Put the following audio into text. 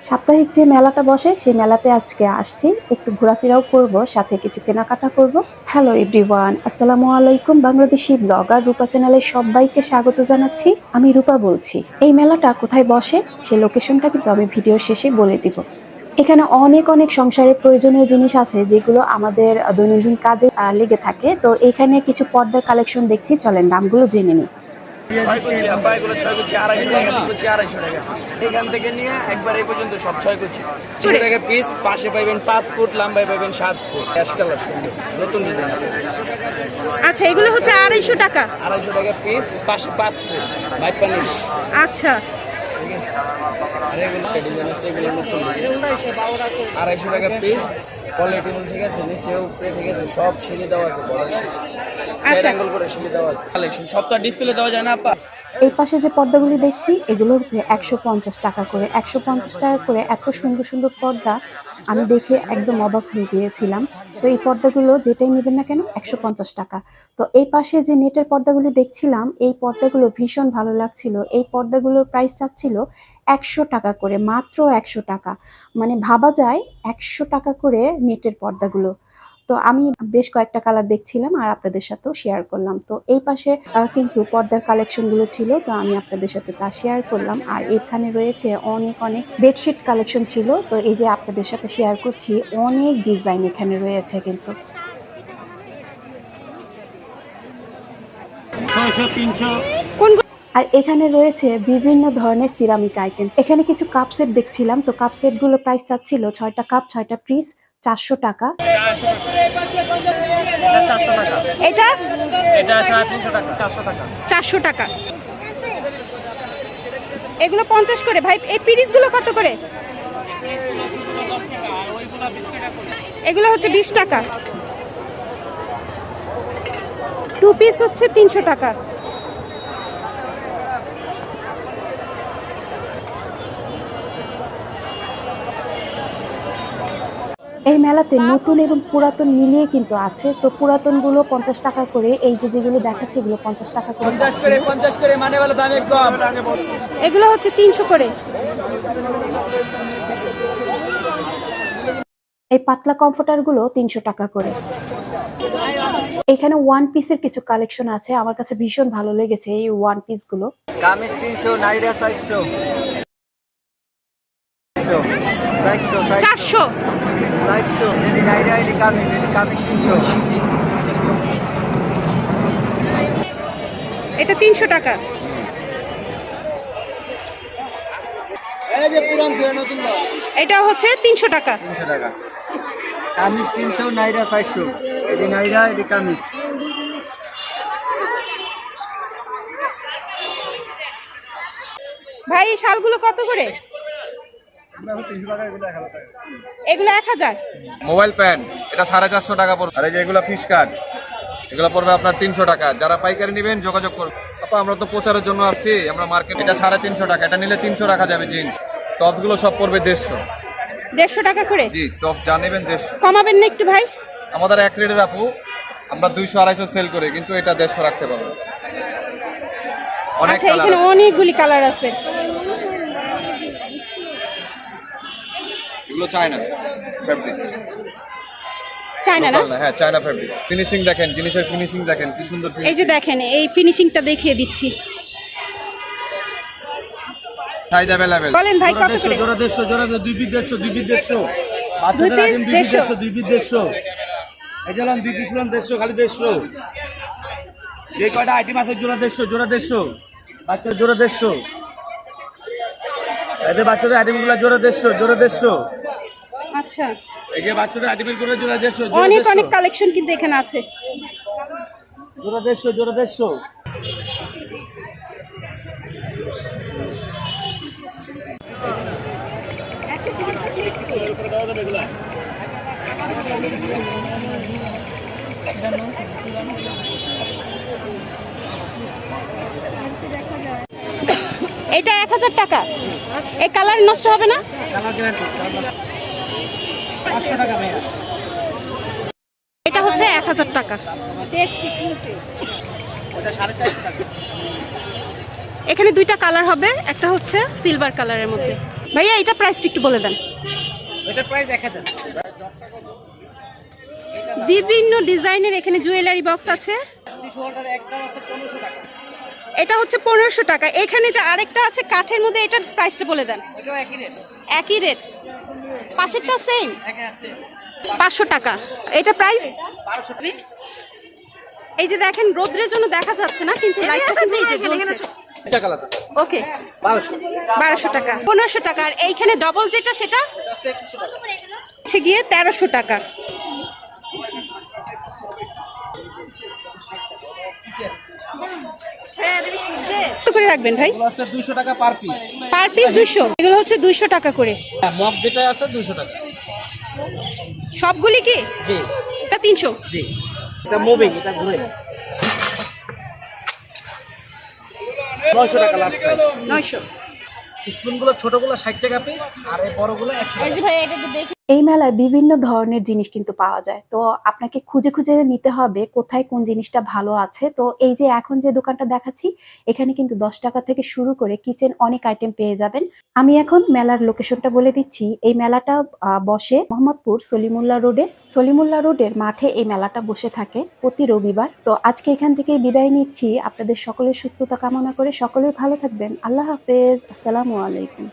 সাপ্তাহিক যে মেলাটা বসে সেই মেলাতে আজকে আসছি, একটু ঘোরাফেরাও করব, সাথে কিছু কেনাকাটা করব। হ্যালো এভরিওয়ান, আসসালামু আলাইকুম। বাংলাদেশি ব্লগার রূপা চ্যানেলে সবাইকে স্বাগত জানাচ্ছি। আমি রূপা বলছি। এই মেলাটা কোথায় বসে সেই লোকেশনটা কিন্তু আমি ভিডিও শেষে বলে দিব। এখানে অনেক অনেক সংসারের প্রয়োজনীয় জিনিস আছে যেগুলো আমাদের দৈনন্দিন কাজে লেগে থাকে। তো এখানে কিছু পর্দার কালেকশন দেখছি, চলেন দামগুলো জেনে নিই। 6 কুচি আব্বা, এগুলো 6 কুচি 250 টাকা, 2 কুচি 250 টাকা। এখান থেকে নিয়ে একবার এই পর্যন্ত সব 6 কুচি 6 টাকা পিস। পাশে পাইবেন 5 ফুট, লম্বায় পাইবেন 7 ফুট। অ্যাশ কালার সুন্দর নতুন ডিজাইন। আচ্ছা, এগুলো হচ্ছে 250 টাকা। 250 টাকা পিস, পাশে 5 ফুট ভাই পানি। আচ্ছা, আর এগুলো ডিজাইন আছে, এগুলো নতুন 250 টাকা পিস। কোয়ালিটি ঠিক আছে, নিচে উপরে ঠিক আছে, সব সিঁড়ি দেওয়া আছে, বড় সিঁড়ি। আচ্ছা, অ্যাঙ্গেল করে সিঁড়ি দেওয়া আছে। কালেকশন সব তো ডিসপ্লে দেওয়া যায় না আপা। এই পাশে যে পর্দাগুলি দেখছি এগুলো হচ্ছে 150 টাকা করে। 150 টাকা করে এত সুন্দর সুন্দর পর্দা আমি দেখে একদম অবাক হয়ে গিয়েছিলাম। তো এই পর্দাগুলো যেটাই নেবেন না কেন 150 টাকা। তো এই পাশে যে নেটের পর্দাগুলি দেখছিলাম, এই পর্দাগুলো ভীষণ ভালো লাগছিল। এই পর্দাগুলোর প্রাইস চাচ্ছিল 100 টাকা করে, মাত্র 100 টাকা। মানে ভাবা যায় 100 টাকা করে নেটের পর্দাগুলো। তো আমি বেশ কয়েকটা কালার দেখছিলাম আর আপনাদের সাথেও শেয়ার করলাম। তো এই পাশে কিন্তু পর্দার কালেকশন গুলো ছিল, তো আমি আপনাদের সাথে তা শেয়ার করলাম। আর এখানে রয়েছে অনেক অনেক বেডশিট কালেকশন ছিল, তো এই যে আপনাদের সাথে শেয়ার করছি, অনেক ডিজাইন এখানে রয়েছে কিন্তু। 600 300 আর এখানে রয়েছে বিভিন্ন ধরনের সিরামিক আইটেম। এখানে কিছু কাপ সেট দেখছিলাম, তো কাপ সেট গুলো প্রাইস চাচ্ছিল 6টা কাপ 6টা পিস 400 টাকা। এটা এটা 350 টাকা, 400 টাকা। 400 টাকা। এগুলো 50 করে ভাই। এই পিরিসগুলো কত করে? এগুলো হচ্ছে 20 টাকা। 2 পিস হচ্ছে 300 টাকা। এই মেলাতে নতুন এবং পুরাতন মিলিয়ে কিন্তু আছে। তো পুরাতন গুলো 50 টাকা করে, এই যে যেগুলো দেখাচ্ছে এগুলো 50 টাকা করে। 50 করে মানে বলো দামে কম। এগুলো হচ্ছে 300 করে। এই পাতলা কমফোর্টার গুলো 300 টাকা করে। এখানে ওয়ান পিসের কিছু কালেকশন আছে, আমার কাছে ভীষণ ভালো লেগেছে এই ওয়ান পিস গুলো। কামিজ 300, নাইরা 400, 400। এটি নাইরা, এটি কামিজ 300। এটা 300 টাকা। এই যে পুরান দিয়ে নতুন মাল। এটা হচ্ছে 300 টাকা। 300 টাকা। কামিজ 300, নাইরা 400। এটি নাইরা, এটি কামিজ। ভাই এই শালগুলো কত করে? এগুলো 1000। মোবাইল প্যান্ট এটা 450 টাকা পড়বে। আর এই যে এগুলো ফিশ কাট, এগুলো পড়বে আপনার 300 টাকা। যারা পাইকারি নেবেন যোগাযোগ করুন। আপা আমরা তো প্রচারের জন্য আসছি, আমরা মার্কেট। এটা 350 টাকা, এটা নিলে 300 রাখা যাবে। জিন্স টপগুলো সব পড়বে 150। 150 টাকা করে। জি, টপ যা নেবেন 150। কমাবেন না একটু ভাই? আমাদের এক রেটের আপু, আমরা 200-250 সেল করি, কিন্তু এটা 150 রাখতে পারবো। অনেক আচ্ছা, কালার এখানে আছে। অনেকগুলি কালার আছে। এগুলো চায়না ফ্যাব্রিক। চায়না না? হ্যাঁ, চায়না ফ্যাব্রিক। ফিনিশিং দেখেন, জিনিসের ফিনিশিং দেখেন কি সুন্দর। এই যে দেখেন, এই ফিনিশিংটা দেখিয়ে দিচ্ছি। Size available. বলেন ভাই কত করে? জোড়া 150, জোড়া 2 পিস 150, 2 পিস 150। বাচ্চাদের আইটেম 2 পিস 150, 2 পিস 150। এটা হলাম 2 পিস 150, খালি 150। যে কয়টা আইটেম আছে জোড়া 150, জোড়া 150। বাচ্চাদের জোড়া 150। এই বাচ্চাদের আইটেমগুলো জোড়া 150, জোড়া 150। আচ্ছা, এই যে বাচ্চাদের আইটেমগুলো জোড়া 150, অনেক অনেক কালেকশন কিন্তু এখানে আছে। জোড়া 150, জোড়া 150। এটা 1000 টাকা। এই কালার নষ্ট হবে না? 500 টাকা ভাইয়া। এটা হচ্ছে 1000 টাকা। ওটা 450 টাকা। এখানে দুইটা কালার হবে, একটা হচ্ছে সিলভার কালারের মধ্যে। ভাইয়া এটা প্রাইসটা একটু বলে দেন। এটা প্রাইস 1000। বিভিন্ন ডিজাইনের এখানে জুয়েলারি বক্স আছে। টিস্যু হোল্ডার একটা আছে 1500 টাকা। এটা হচ্ছে 1500 টাকা। এখানে যে আরেকটা আছে কাঠের মধ্যে, এটার প্রাইসটা বলে দেন। এটাও একই রেট। একই রেট, পাশেরটা সেম, একই আছে 500 টাকা। এটা প্রাইস 1200 এই যে দেখেন রোদ্রের জন্য দেখা যাচ্ছে না, কিন্তু লাইটটা কিন্তু এই যে জ্বলছে। এটা কালার ওকে 1200 টাকা, 1500 টাকা। আর এইখানে ডবল যেটা সেটা এটা আছে 2100 টাকা। হচ্ছে গিয়ে 1300 টাকা। কত করে রাখবেন ভাই? এগুলো আছে 200 টাকা পার পিস। Per piece 200। এগুলো হচ্ছে 200 টাকা করে। মগ যেটা আছে 200 টাকা। সবগুলি কি? জি। এটা 300। জি। এটা মুভিং, এটা ঘুরে 900 টাকা লাস্ট প্রাইস। 900। স্পুনগুলো ছোটগুলো 60 টাকা পিস, আর এই বড়গুলো 100 এই টাকা। যে ভাই এটা একটু দেখি। এই মেলায় বিভিন্ন ধরনের জিনিস কিন্তু পাওয়া যায়, তো আপনাকে খুঁজে খুঁজে নিতে হবে কোথায় কোন জিনিসটা ভালো আছে। তো এই যে এখন যে দোকানটা দেখাচ্ছি, এখানে কিন্তু 10 টাকা থেকে শুরু করে কিচেন অনেক আইটেম পেয়ে যাবেন। আমি এখন মেলার লোকেশনটা বলে দিচ্ছি। এই মেলাটা বসে মোহাম্মদপুর সলিমুল্লাহ রোডে। সলিমুল্লাহ রোডের মাঠে এই মেলাটা বসে থাকে প্রতি রবিবার। তো আজকে এখান থেকে বিদায় নিচ্ছি, আপনাদের সকলের সুস্থতা কামনা করে। সকলেই ভালো থাকবেন। আল্লাহ হাফেজ, আসসালামু আলাইকুম।